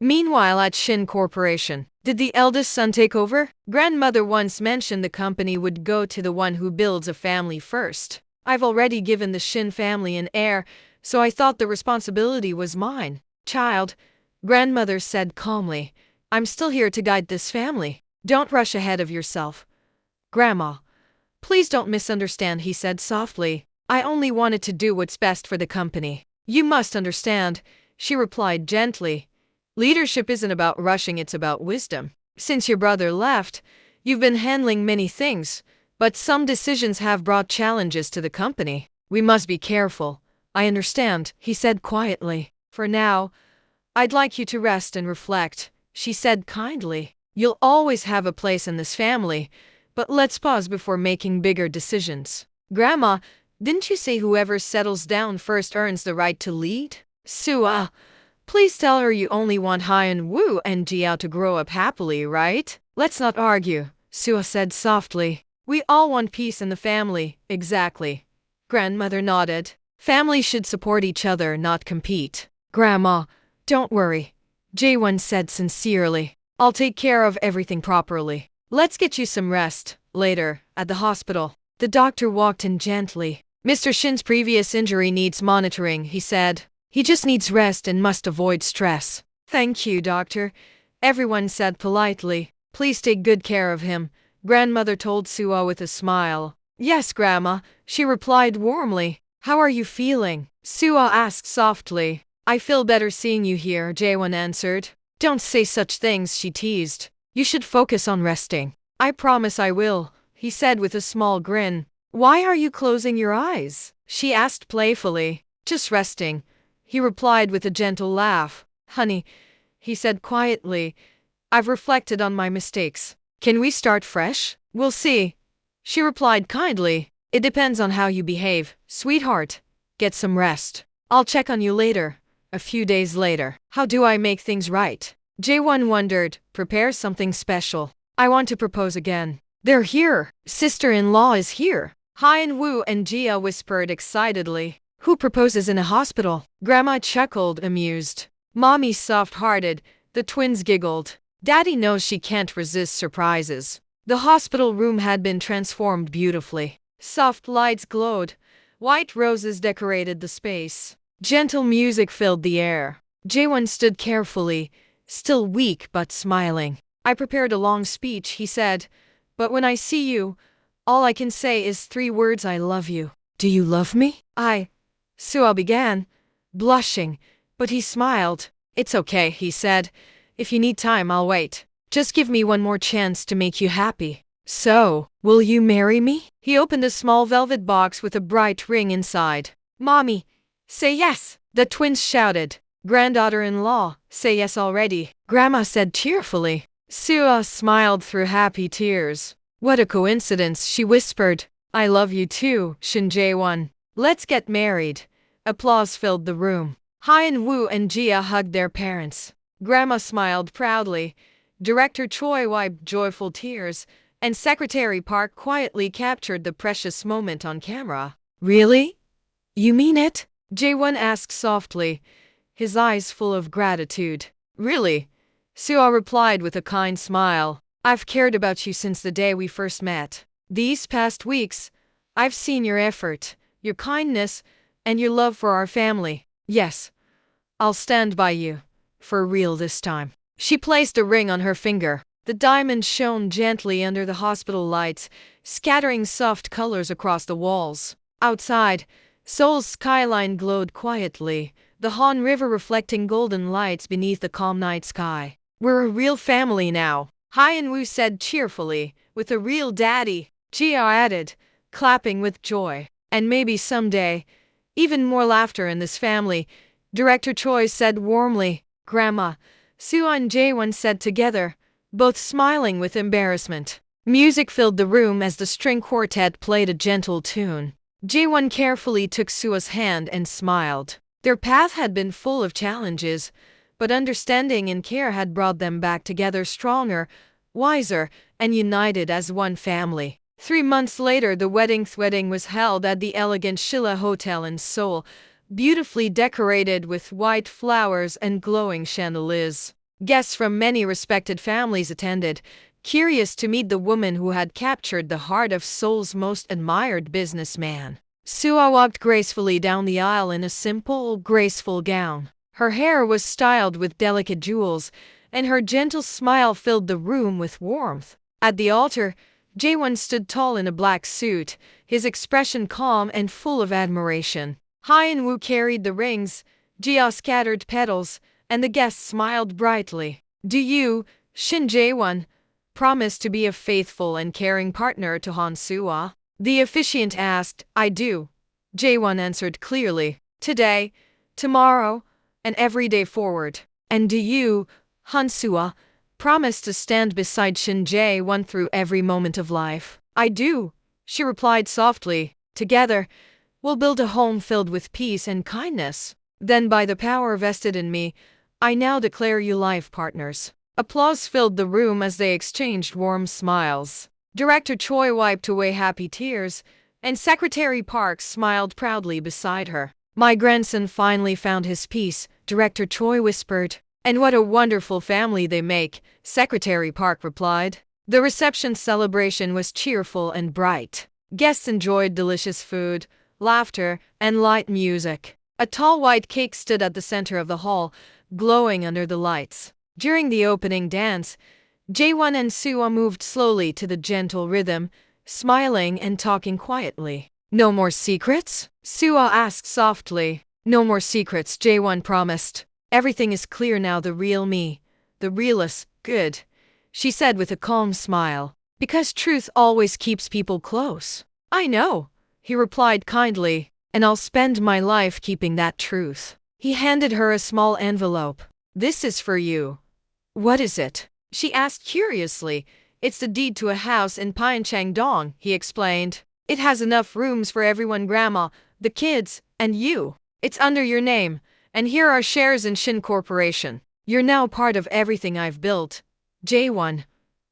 Meanwhile, at Shin Corporation, did the eldest son take over? Grandmother once mentioned the company would go to the one who builds a family first. I've already given the Shin family an heir, so I thought the responsibility was mine. Child, grandmother said calmly, I'm still here to guide this family. Don't rush ahead of yourself. Grandma, please don't misunderstand, he said softly. I only wanted to do what's best for the company. You must understand, she replied gently. Leadership isn't about rushing, it's about wisdom. Since your brother left, you've been handling many things, but some decisions have brought challenges to the company. We must be careful. I understand, he said quietly. For now, I'd like you to rest and reflect, she said kindly. You'll always have a place in this family, but let's pause before making bigger decisions. Grandma, didn't you say whoever settles down first earns the right to lead? Sua, please tell her you only want Hyun Woo and Jiao to grow up happily, right? Let's not argue, Sua said softly. We all want peace in the family, exactly. Grandmother nodded. Families should support each other, not compete. Grandma, don't worry, Jae-won said sincerely. I'll take care of everything properly. Let's get you some rest. Later, at the hospital, the doctor walked in gently. Mr. Shin's previous injury needs monitoring, he said. He just needs rest and must avoid stress. Thank you, doctor, everyone said politely. Please take good care of him, grandmother told Sua with a smile. Yes, Grandma, she replied warmly. How are you feeling? Sua asked softly. I feel better seeing you here, Jae-won answered. Don't say such things, she teased. You should focus on resting. I promise I will, he said with a small grin. Why are you closing your eyes? She asked playfully. Just resting, he replied with a gentle laugh. Honey, he said quietly, I've reflected on my mistakes. Can we start fresh? We'll see, she replied kindly. It depends on how you behave, sweetheart. Get some rest. I'll check on you later. A few days later. How do I make things right? Jae-won wondered. Prepare something special. I want to propose again. They're here. Sister-in-law is here. Hyun Woo and Jia whispered excitedly. Who proposes in a hospital? Grandma chuckled, amused. Mommy's soft-hearted. The twins giggled. Daddy knows she can't resist surprises. The hospital room had been transformed beautifully. Soft lights glowed. White roses decorated the space. Gentle music filled the air. Jae-won stood carefully, still weak but smiling. I prepared a long speech, he said, but when I see you, all I can say is 3 words: I love you. Do you love me? Sua began, blushing, but he smiled. It's okay, he said. If you need time, I'll wait. Just give me one more chance to make you happy. So, will you marry me? He opened a small velvet box with a bright ring inside. Mommy, say yes, the twins shouted. Granddaughter-in-law, say yes already, Grandma said cheerfully. Sua smiled through happy tears. What a coincidence, she whispered. I love you too, Shin Jae-won. Let's get married. Applause filled the room. Hyun Woo and Jia hugged their parents. Grandma smiled proudly. Director Choi wiped joyful tears, and Secretary Park quietly captured the precious moment on camera. Really? You mean it? Jae-won asked softly, his eyes full of gratitude. Really? Sua replied with a kind smile. I've cared about you since the day we first met. These past weeks, I've seen your effort, your kindness, and your love for our family. Yes, I'll stand by you. For real this time. She placed a ring on her finger. The diamond shone gently under the hospital lights, scattering soft colors across the walls. Outside, Seoul's skyline glowed quietly, the Han River reflecting golden lights beneath the calm night sky. We're a real family now, Hyun Woo said cheerfully. With a real daddy, Jia added, clapping with joy. And maybe someday, even more laughter in this family, Director Choi said warmly. Grandma, Sua and Jae-won said together, both smiling with embarrassment. Music filled the room as the string quartet played a gentle tune. Jae-won carefully took Sua's hand and smiled. Their path had been full of challenges, but understanding and care had brought them back together stronger, wiser, and united as one family. 3 months later, the wedding was held at the elegant Shilla Hotel in Seoul, beautifully decorated with white flowers and glowing chandeliers. Guests from many respected families attended, curious to meet the woman who had captured the heart of Seoul's most admired businessman. Sua walked gracefully down the aisle in a simple, graceful gown. Her hair was styled with delicate jewels, and her gentle smile filled the room with warmth. At the altar, Jaewon stood tall in a black suit, his expression calm and full of admiration. Hyun-woo carried the rings, Jia scattered petals, and the guests smiled brightly. "Do you, Shin Jaewon, promise to be a faithful and caring partner to Han Sua?" The officiant asked. "I do," Jaewon answered clearly. "Today, tomorrow, and every day forward." "And do you, Han Sua, promise to stand beside Shin Jae-won through every moment of life?" "I do," she replied softly. "Together, we'll build a home filled with peace and kindness." "Then by the power vested in me, I now declare you life partners." Applause filled the room as they exchanged warm smiles. Director Choi wiped away happy tears, and Secretary Park smiled proudly beside her. "My grandson finally found his peace," Director Choi whispered. "And what a wonderful family they make," Secretary Park replied. The reception celebration was cheerful and bright. Guests enjoyed delicious food, laughter, and light music. A tall white cake stood at the center of the hall, glowing under the lights. During the opening dance, Jaewon and Sua moved slowly to the gentle rhythm, smiling and talking quietly. "No more secrets?" Sua asked softly. "No more secrets," Jaewon promised. "Everything is clear now, the real me. The realist, good," she said with a calm smile. "Because truth always keeps people close." "I know," he replied kindly, "and I'll spend my life keeping that truth." He handed her a small envelope. "This is for you." "What is it?" she asked curiously. "It's the deed to a house in Pyeongchang-dong," he explained. "It has enough rooms for everyone, Grandma, the kids, and you. It's under your name, and here are shares in Shin Corporation. You're now part of everything I've built." "Jaewon,"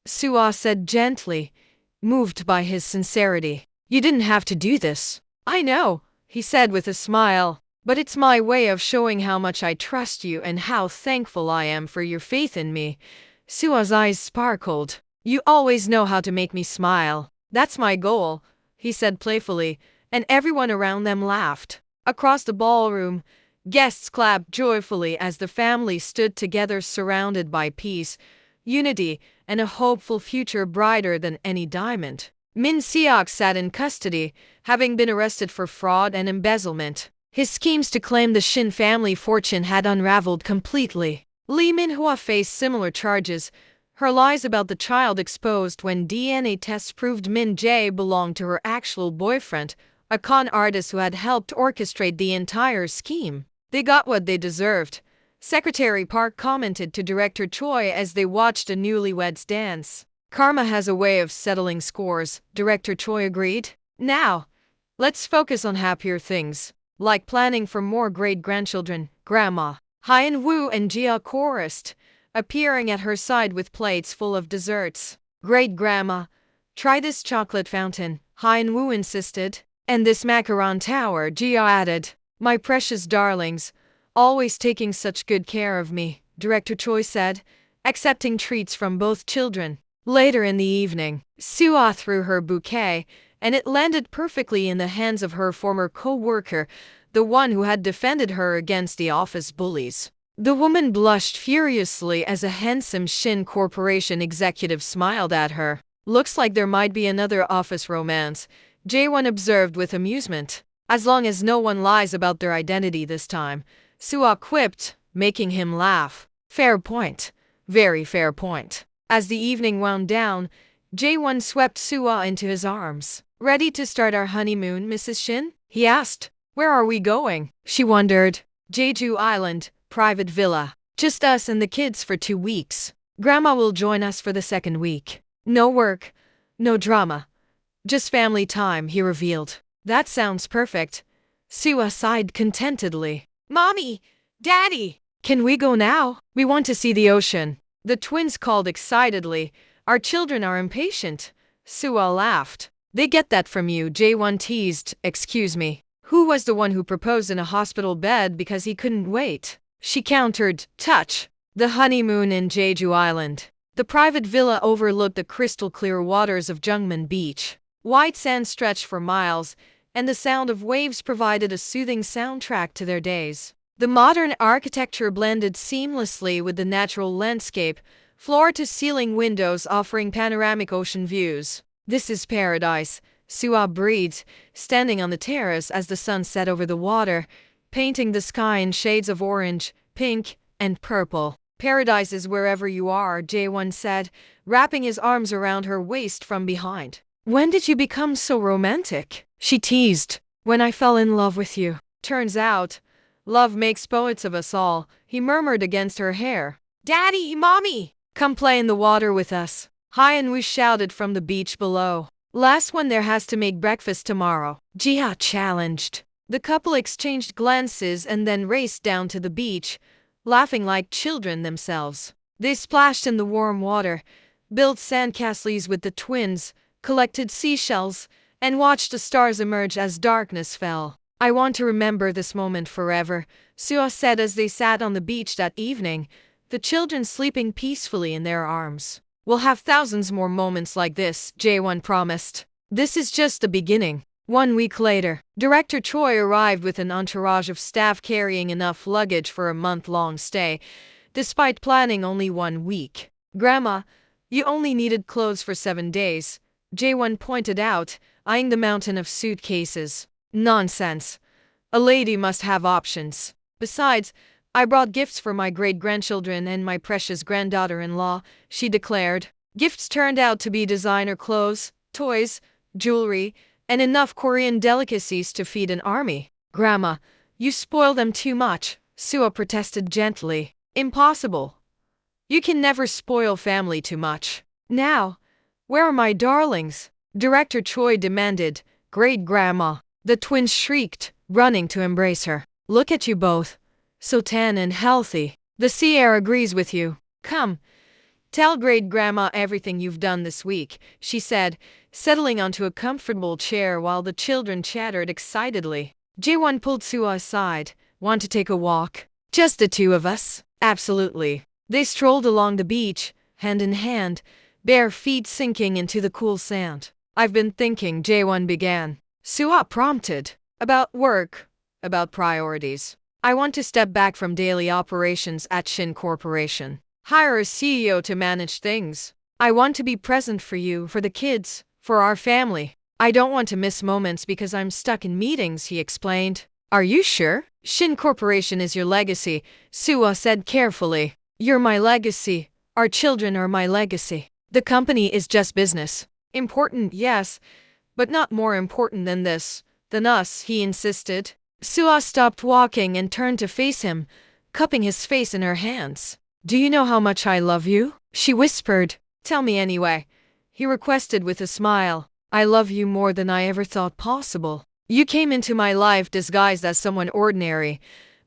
Sua said gently, moved by his sincerity. "You didn't have to do this." "I know," he said with a smile, "but it's my way of showing how much I trust you and how thankful I am for your faith in me." Sua's eyes sparkled. "You always know how to make me smile." "That's my goal," he said playfully, and everyone around them laughed. Across the ballroom, guests clapped joyfully as the family stood together surrounded by peace, unity, and a hopeful future brighter than any diamond. Min Seok sat in custody, having been arrested for fraud and embezzlement. His schemes to claim the Shin family fortune had unraveled completely. Lee Min-hwa faced similar charges, her lies about the child exposed when DNA tests proved Min Jae belonged to her actual boyfriend, a con artist who had helped orchestrate the entire scheme. "They got what they deserved," Secretary Park commented to Director Choi as they watched a newlyweds dance. "Karma has a way of settling scores," Director Choi agreed. "Now, let's focus on happier things, like planning for more great-grandchildren, Grandma." Hyun-woo and Jia chorused, appearing at her side with plates full of desserts. "Great-grandma, try this chocolate fountain," Hyun-woo insisted. "And this macaron tower," Jia added. "My precious darlings, always taking such good care of me," Director Choi said, accepting treats from both children. Later in the evening, Sua threw her bouquet, and it landed perfectly in the hands of her former co-worker, the one who had defended her against the office bullies. The woman blushed furiously as a handsome Shin Corporation executive smiled at her. "Looks like there might be another office romance," Jaewon observed with amusement. "As long as no one lies about their identity this time," Sua quipped, making him laugh. "Fair point. Very fair point." As the evening wound down, Jaewon swept Sua into his arms. "Ready to start our honeymoon, Mrs. Shin?" he asked. "Where are we going?" she wondered. "Jeju Island, private villa. Just us and the kids for 2 weeks. Grandma will join us for the second week. No work, no drama. Just family time," he revealed. "That sounds perfect." Sua sighed contentedly. "Mommy! Daddy! Can we go now? We want to see the ocean." The twins called excitedly. "Our children are impatient." Sua laughed. "They get that from you," Jaewon teased. "Excuse me. Who was the one who proposed in a hospital bed because he couldn't wait?" She countered. "Touch." The honeymoon in Jeju Island. The private villa overlooked the crystal-clear waters of Jungman Beach. White sand stretched for miles, and the sound of waves provided a soothing soundtrack to their days. The modern architecture blended seamlessly with the natural landscape, floor-to-ceiling windows offering panoramic ocean views. "This is paradise," Sua breathed, standing on the terrace as the sun set over the water, painting the sky in shades of orange, pink, and purple. "Paradise is wherever you are," Jae-won said, wrapping his arms around her waist from behind. "When did you become so romantic?" she teased. "When I fell in love with you. Turns out, love makes poets of us all," he murmured against her hair. "Daddy, Mommy! Come play in the water with us," Hyun-woo shouted from the beach below. "Last one there has to make breakfast tomorrow," Ji-ha challenged. The couple exchanged glances and then raced down to the beach, laughing like children themselves. They splashed in the warm water, built sandcastles with the twins, collected seashells, and watched the stars emerge as darkness fell. "I want to remember this moment forever," Sua said as they sat on the beach that evening, the children sleeping peacefully in their arms. "We'll have thousands more moments like this," Jae-won promised. "This is just the beginning." 1 week later, Director Choi arrived with an entourage of staff carrying enough luggage for a month-long stay, despite planning only 1 week. "Grandma, you only needed clothes for 7 days, Jae-won pointed out, eyeing the mountain of suitcases. "Nonsense. A lady must have options. Besides, I brought gifts for my great-grandchildren and my precious granddaughter-in-law," she declared. Gifts turned out to be designer clothes, toys, jewelry, and enough Korean delicacies to feed an army. "Grandma, you spoil them too much," Sua protested gently. "Impossible. You can never spoil family too much." "Now, where are my darlings?" Director Choi demanded. "Great-grandma." The twins shrieked, running to embrace her. "Look at you both. So tan and healthy. The sea air agrees with you. Come, tell great-grandma everything you've done this week," she said, settling onto a comfortable chair while the children chattered excitedly. Jae-won pulled Sua aside. "Want to take a walk?" "Just the two of us?" "Absolutely." They strolled along the beach, hand in hand, bare feet sinking into the cool sand. "I've been thinking," Jae-won began. Sua prompted. "About work, about priorities. I want to step back from daily operations at Shin Corporation. Hire a CEO to manage things. I want to be present for you, for the kids, for our family. I don't want to miss moments because I'm stuck in meetings," he explained. "Are you sure? Shin Corporation is your legacy," Sua said carefully. "You're my legacy. Our children are my legacy. The company is just business. Important, yes, but not more important than this, than us," he insisted. Sua stopped walking and turned to face him, cupping his face in her hands. "Do you know how much I love you?" she whispered. "Tell me anyway," he requested with a smile. "I love you more than I ever thought possible. You came into my life disguised as someone ordinary,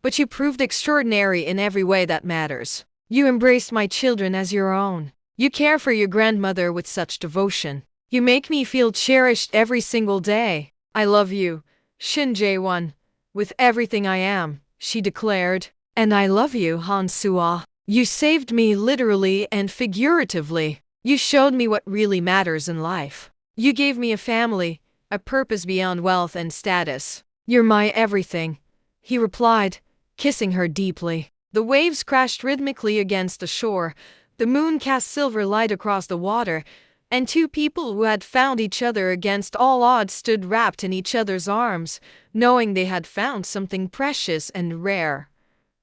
but you proved extraordinary in every way that matters. You embraced my children as your own. You care for your grandmother with such devotion. You make me feel cherished every single day. I love you, Shin Jae-won, with everything I am," she declared. "And I love you, Han Sua. You saved me literally and figuratively. You showed me what really matters in life. You gave me a family, a purpose beyond wealth and status. You're my everything," he replied, kissing her deeply. The waves crashed rhythmically against the shore, the moon cast silver light across the water, and two people who had found each other against all odds stood wrapped in each other's arms, knowing they had found something precious and rare.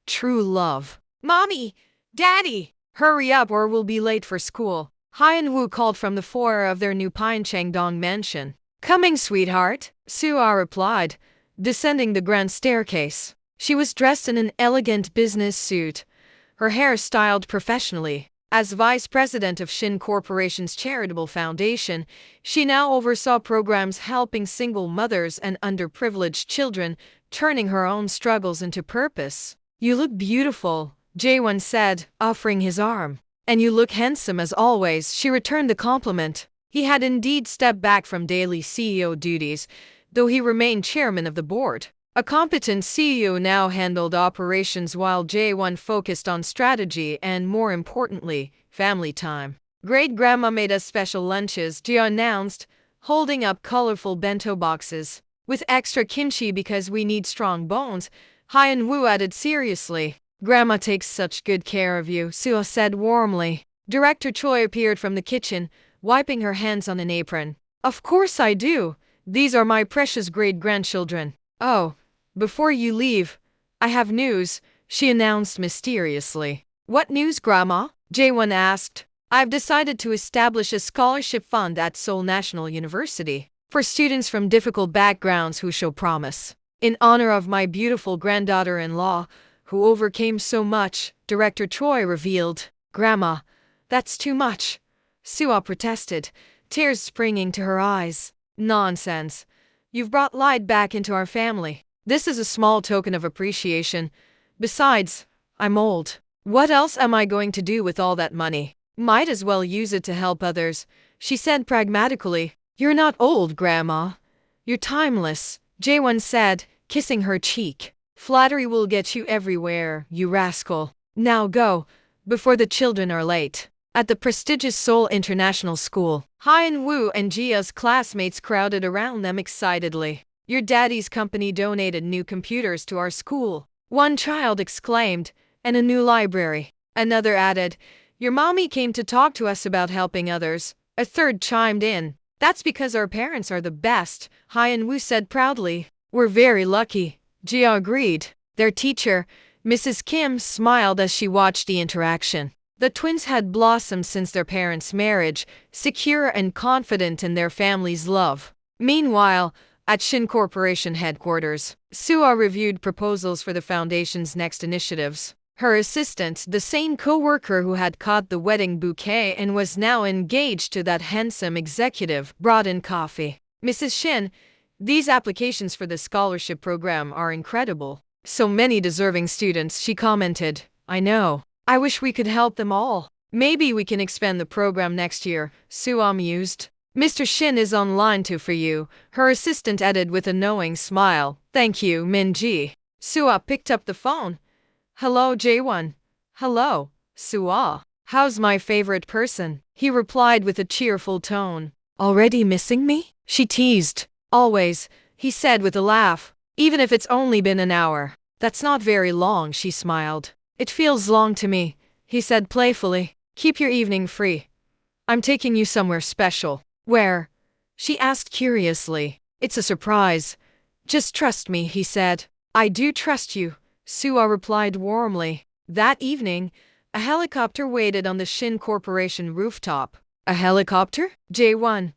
True love. "Mommy! Daddy! Hurry up or we'll be late for school," Hyun-woo called from the foyer of their new Pyeongchang mansion. "Coming, sweetheart," Sua replied, descending the grand staircase. She was dressed in an elegant business suit, her hair styled professionally. As vice president of Shin Corporation's charitable foundation, she now oversaw programs helping single mothers and underprivileged children, turning her own struggles into purpose. "You look beautiful," Jae-won said, offering his arm. "And you look handsome as always," she returned the compliment. He had indeed stepped back from daily CEO duties, though he remained chairman of the board. A competent CEO now handled operations while Jae-won focused on strategy and, more importantly, family time. Great grandma made us special lunches, Jia announced, holding up colorful bento boxes. With extra kimchi because we need strong bones, Hyun Woo added seriously. Grandma takes such good care of you, Suha said warmly. Director Choi appeared from the kitchen, wiping her hands on an apron. Of course I do. These are my precious great-grandchildren. Oh, before you leave, I have news, she announced mysteriously. What news, Grandma? Jae-won asked. I've decided to establish a scholarship fund at Seoul National University for students from difficult backgrounds who show promise. In honor of my beautiful granddaughter-in-law, who overcame so much, Director Choi revealed. Grandma, that's too much, Suha protested, tears springing to her eyes. Nonsense. You've brought light back into our family. This is a small token of appreciation. Besides, I'm old. What else am I going to do with all that money? Might as well use it to help others, she said pragmatically. You're not old, Grandma. You're timeless, Jae-won said, kissing her cheek. Flattery will get you everywhere, you rascal. Now go, before the children are late. At the prestigious Seoul International School, Hyun Woo and Jia's classmates crowded around them excitedly. Your daddy's company donated new computers to our school, one child exclaimed, and a new library. Another added, your mommy came to talk to us about helping others. A third chimed in. That's because our parents are the best, Hyun Woo said proudly. We're very lucky, Jia agreed. Their teacher, Mrs. Kim, smiled as she watched the interaction. The twins had blossomed since their parents' marriage, secure and confident in their family's love. Meanwhile, at Shin Corporation headquarters, Suha reviewed proposals for the foundation's next initiatives. Her assistant, the same co-worker who had caught the wedding bouquet and was now engaged to that handsome executive, brought in coffee. Mrs. Shin, these applications for the scholarship program are incredible. So many deserving students, she commented. I know. I wish we could help them all. Maybe we can expand the program next year, Suha mused. Mr. Shin is online too for you, her assistant added with a knowing smile. Thank you, Min-ji. Suha picked up the phone. Hello, Jae-won. Hello, Suha. How's my favorite person? He replied with a cheerful tone. Already missing me? She teased. Always, he said with a laugh. Even if it's only been an hour. That's not very long, she smiled. It feels long to me, he said playfully. Keep your evening free. I'm taking you somewhere special. Where? She asked curiously. It's a surprise. Just trust me, he said. I do trust you, Suha replied warmly. That evening, a helicopter waited on the Shin Corporation rooftop. A helicopter? Jae-won.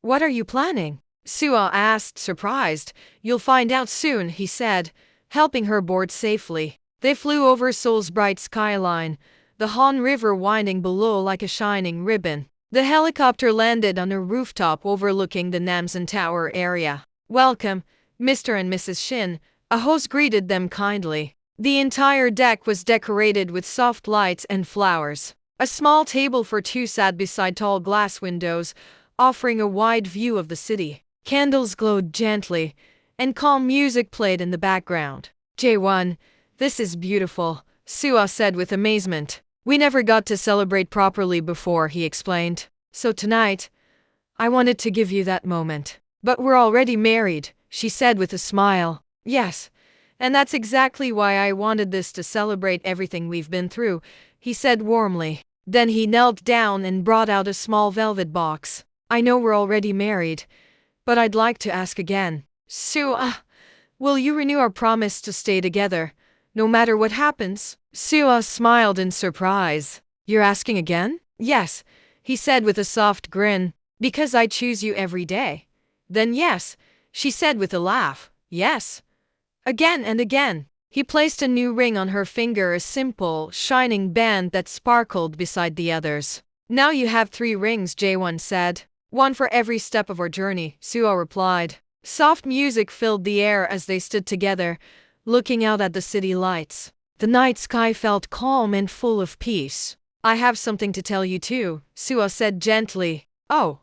What are you planning? Suha asked, surprised. You'll find out soon, he said, helping her board safely. They flew over Seoul's bright skyline, the Han River winding below like a shining ribbon. The helicopter landed on a rooftop overlooking the Namsan Tower area. Welcome, Mr. and Mrs. Shin, a host greeted them kindly. The entire deck was decorated with soft lights and flowers. A small table for two sat beside tall glass windows, offering a wide view of the city. Candles glowed gently, and calm music played in the background. Jae-won, this is beautiful, Suha said with amazement. We never got to celebrate properly before, he explained. So tonight, I wanted to give you that moment. But we're already married, she said with a smile. Yes, and that's exactly why I wanted this to celebrate everything we've been through, he said warmly. Then he knelt down and brought out a small velvet box. I know we're already married, but I'd like to ask again. Suha, will you renew our promise to stay together, no matter what happens? Suha smiled in surprise. You're asking again? Yes, he said with a soft grin. Because I choose you every day. Then yes, she said with a laugh. Yes. Again and again. He placed a new ring on her finger, a simple, shining band that sparkled beside the others. Now you have 3 rings, Jae-won said. One for every step of our journey, Suha replied. Soft music filled the air as they stood together, looking out at the city lights. The night sky felt calm and full of peace. I have something to tell you too, Suha said gently. Oh,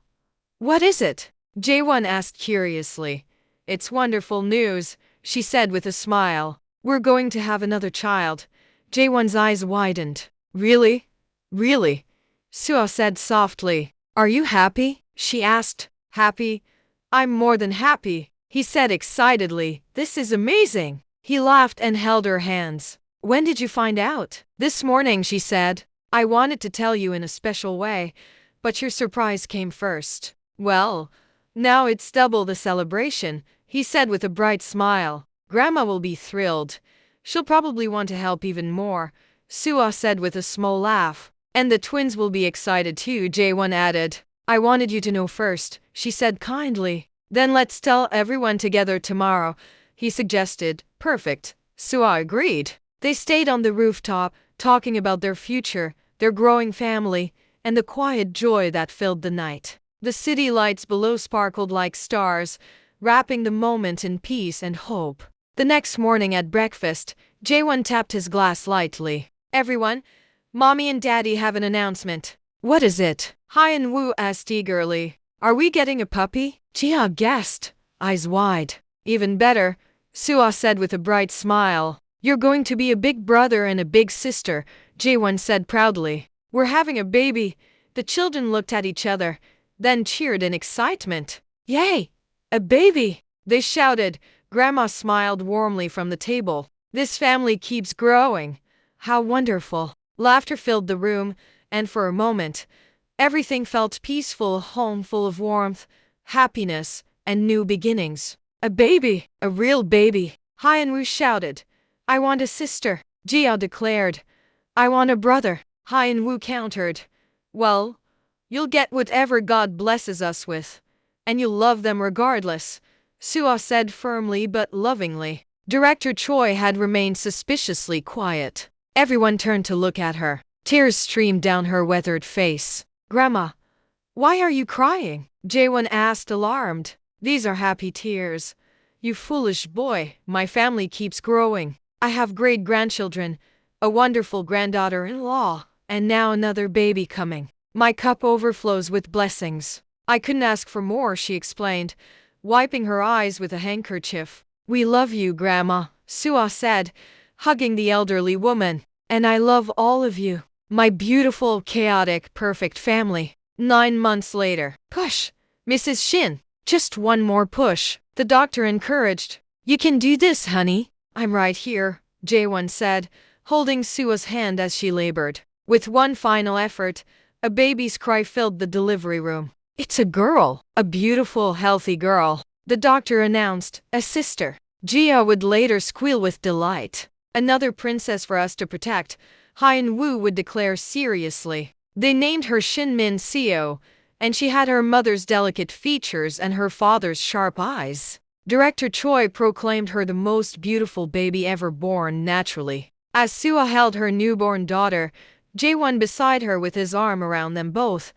what is it? Jae-won asked curiously. It's wonderful news, she said with a smile. We're going to have another child. Jaewon's eyes widened. Really? Really? Suo said softly. Are you happy? She asked. Happy? I'm more than happy, he said excitedly. This is amazing. He laughed and held her hands. When did you find out? This morning, she said. I wanted to tell you in a special way, but your surprise came first. Well, now it's double the celebration, he said with a bright smile. Grandma will be thrilled. She'll probably want to help even more, Suo said with a small laugh. And the twins will be excited too, Jaewon added. I wanted you to know first, she said kindly. Then let's tell everyone together tomorrow, he suggested. Perfect, Suo agreed. They stayed on the rooftop, talking about their future, their growing family, and the quiet joy that filled the night. The city lights below sparkled like stars, wrapping the moment in peace and hope. The next morning at breakfast, Jaewon tapped his glass lightly. Everyone, Mommy and Daddy have an announcement. What is it? Hyun-woo asked eagerly. Are we getting a puppy? Jia guessed, eyes wide. Even better, Suo said with a bright smile. You're going to be a big brother and a big sister, Jaewon said proudly. We're having a baby. The children looked at each other, then cheered in excitement. Yay! A baby! They shouted. Grandma smiled warmly from the table. This family keeps growing. How wonderful. Laughter filled the room, and for a moment, everything felt peaceful, a home full of warmth, happiness, and new beginnings. A baby! A real baby! Hyun-woo shouted. I want a sister, Jia declared. I want a brother, Hyun-woo countered. Well, you'll get whatever God blesses us with, and you'll love them regardless, Suo said firmly but lovingly. Director Choi had remained suspiciously quiet. Everyone turned to look at her. Tears streamed down her weathered face. Grandma, why are you crying? Jaewon asked, alarmed. These are happy tears. You foolish boy, my family keeps growing. I have great-grandchildren, a wonderful granddaughter-in-law, and now another baby coming. My cup overflows with blessings. I couldn't ask for more, she explained, wiping her eyes with a handkerchief. We love you, Grandma, Suo said, hugging the elderly woman. And I love all of you, my beautiful, chaotic, perfect family. 9 months later. Push, Mrs. Shin. Just one more push, the doctor encouraged. You can do this, honey. I'm right here, Jaewon said, holding Suo's hand as she labored. With one final effort, a baby's cry filled the delivery room. It's a girl, a beautiful, healthy girl, the doctor announced, a sister. Jia would later squeal with delight. Another princess for us to protect, Hyun-woo would declare seriously. They named her Shin Min-seo, and she had her mother's delicate features and her father's sharp eyes. Director Choi proclaimed her the most beautiful baby ever born naturally. As Suo held her newborn daughter, Jaewon beside her with his arm around them both,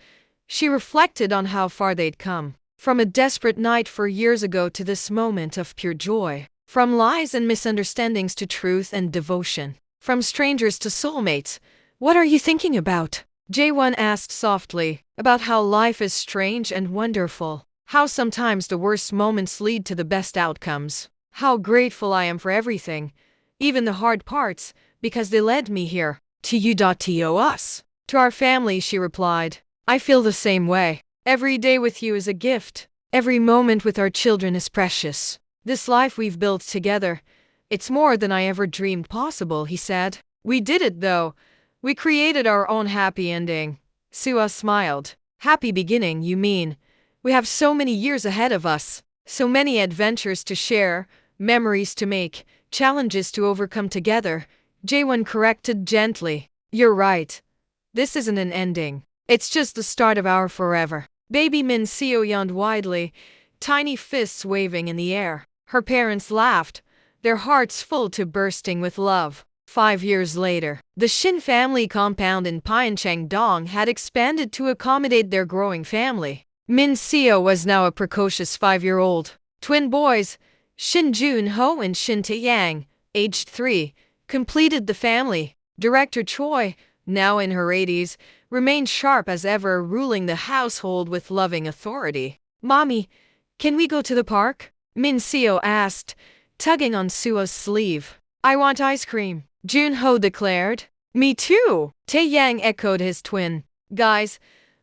she reflected on how far they'd come. From a desperate night 4 years ago to this moment of pure joy. From lies and misunderstandings to truth and devotion. From strangers to soulmates. What are you thinking about? Jaewon asked softly. About how life is strange and wonderful. How sometimes the worst moments lead to the best outcomes. How grateful I am for everything, even the hard parts, because they led me here. To you. To us. To our family, she replied. I feel the same way. Every day with you is a gift. Every moment with our children is precious. This life we've built together, it's more than I ever dreamed possible, he said. We did it though. We created our own happy ending. Suo smiled. Happy beginning, you mean? We have so many years ahead of us. So many adventures to share, memories to make, challenges to overcome together. Jaewon corrected gently. You're right. This isn't an ending. It's just the start of our forever. Baby Min-seo yawned widely, tiny fists waving in the air. Her parents laughed, their hearts full to bursting with love. 5 years later, the Shin family compound in Pyeongchang had expanded to accommodate their growing family. Min-seo was now a precocious 5-year-old. Twin boys, Shin Jun-ho and Shin Tae-yang, aged 3, completed the family. Director Choi, now in her 80s, remained sharp as ever, ruling the household with loving authority. Mommy, can we go to the park? Min-seo asked, tugging on Sua's sleeve. I want ice cream, Junho declared. Me too, Taeyang echoed his twin. Guys,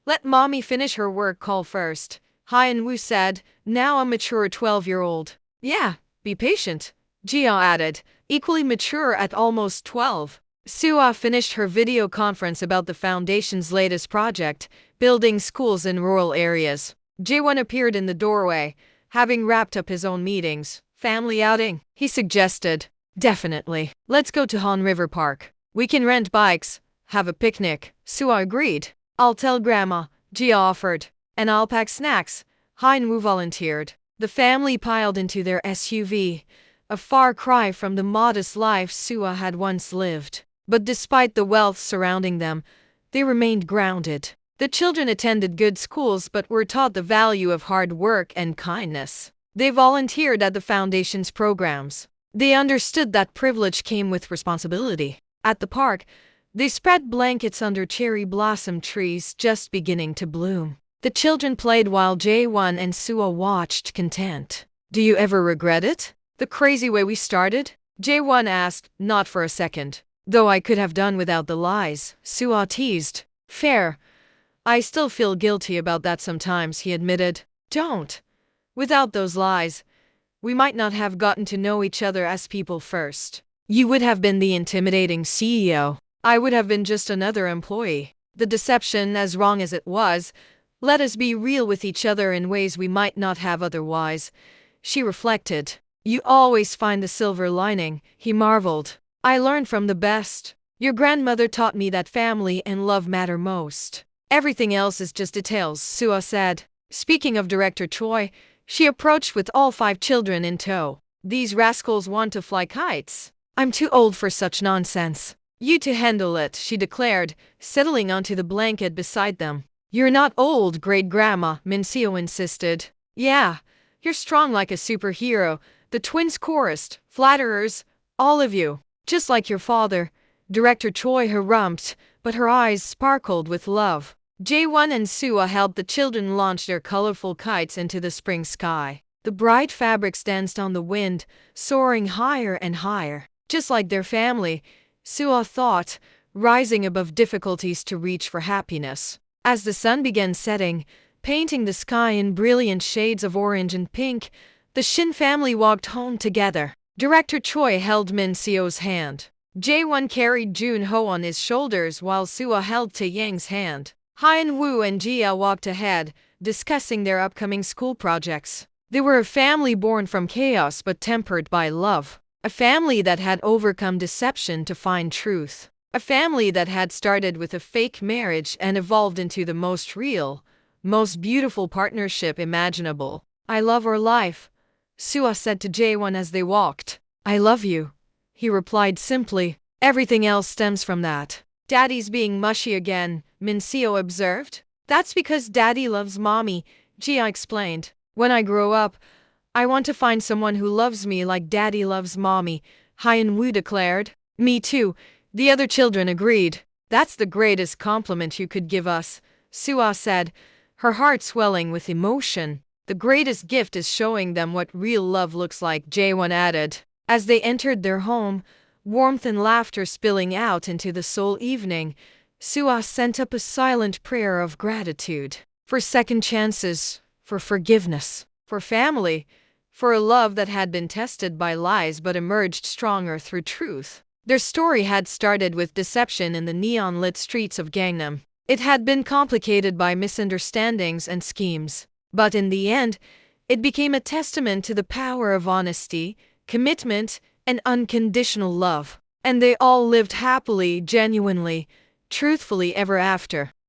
let mommy finish her work call first, Hyun-woo said, now a mature 12-year-old. Yeah, be patient, Jia added, equally mature at almost 12. Sua finished her video conference about the foundation's latest project, building schools in rural areas. Jaewon appeared in the doorway, having wrapped up his own meetings. Family outing, he suggested. Definitely. Let's go to Han River Park. We can rent bikes, have a picnic, Sua agreed. I'll tell Grandma, Jia offered. And I'll pack snacks, Hyun-woo volunteered. The family piled into their SUV, a far cry from the modest life Sua had once lived. But despite the wealth surrounding them, they remained grounded. The children attended good schools but were taught the value of hard work and kindness. They volunteered at the foundation's programs. They understood that privilege came with responsibility. At the park, they spread blankets under cherry blossom trees just beginning to bloom. The children played while Jaewon and Sua watched, content. Do you ever regret it? The crazy way we started? Jaewon asked, not for a second. Though I could have done without the lies, Sua teased. Fair. I still feel guilty about that sometimes, he admitted. Don't. Without those lies, we might not have gotten to know each other as people first. You would have been the intimidating CEO. I would have been just another employee. The deception, as wrong as it was, let us be real with each other in ways we might not have otherwise, she reflected. You always find the silver lining, he marveled. I learned from the best. Your grandmother taught me that family and love matter most. Everything else is just details, Sua said. Speaking of Director Choi, she approached with all 5 children in tow. These rascals want to fly kites. I'm too old for such nonsense. You two handle it, she declared, settling onto the blanket beside them. You're not old, great grandma, Min-seo insisted. Yeah, you're strong like a superhero, the twins chorused. Flatterers, all of you. Just like your father, Director Choi harumphed, but her eyes sparkled with love. Jaewon and Sua helped the children launch their colorful kites into the spring sky. The bright fabrics danced on the wind, soaring higher and higher. Just like their family, Sua thought, rising above difficulties to reach for happiness. As the sun began setting, painting the sky in brilliant shades of orange and pink, the Shin family walked home together. Director Choi held Min-seo's hand. Jaewon carried Junho on his shoulders while Sua held Taeyang's hand. Hyun-woo and Jia walked ahead, discussing their upcoming school projects. They were a family born from chaos but tempered by love. A family that had overcome deception to find truth. A family that had started with a fake marriage and evolved into the most real, most beautiful partnership imaginable. I love our life, Sua said to Jaewon as they walked. I love you, he replied simply. Everything else stems from that. Daddy's being mushy again, Min-seo observed. That's because Daddy loves Mommy, Jia explained. When I grow up, I want to find someone who loves me like Daddy loves Mommy, Hyun-woo declared. Me too, the other children agreed. That's the greatest compliment you could give us, Sua said, her heart swelling with emotion. The greatest gift is showing them what real love looks like, Jaewon added. As they entered their home, warmth and laughter spilling out into the Seoul evening, Sua sent up a silent prayer of gratitude. For second chances, for forgiveness, for family, for a love that had been tested by lies but emerged stronger through truth. Their story had started with deception in the neon-lit streets of Gangnam. It had been complicated by misunderstandings and schemes. But in the end, it became a testament to the power of honesty, commitment, and unconditional love. And they all lived happily, genuinely, truthfully ever after.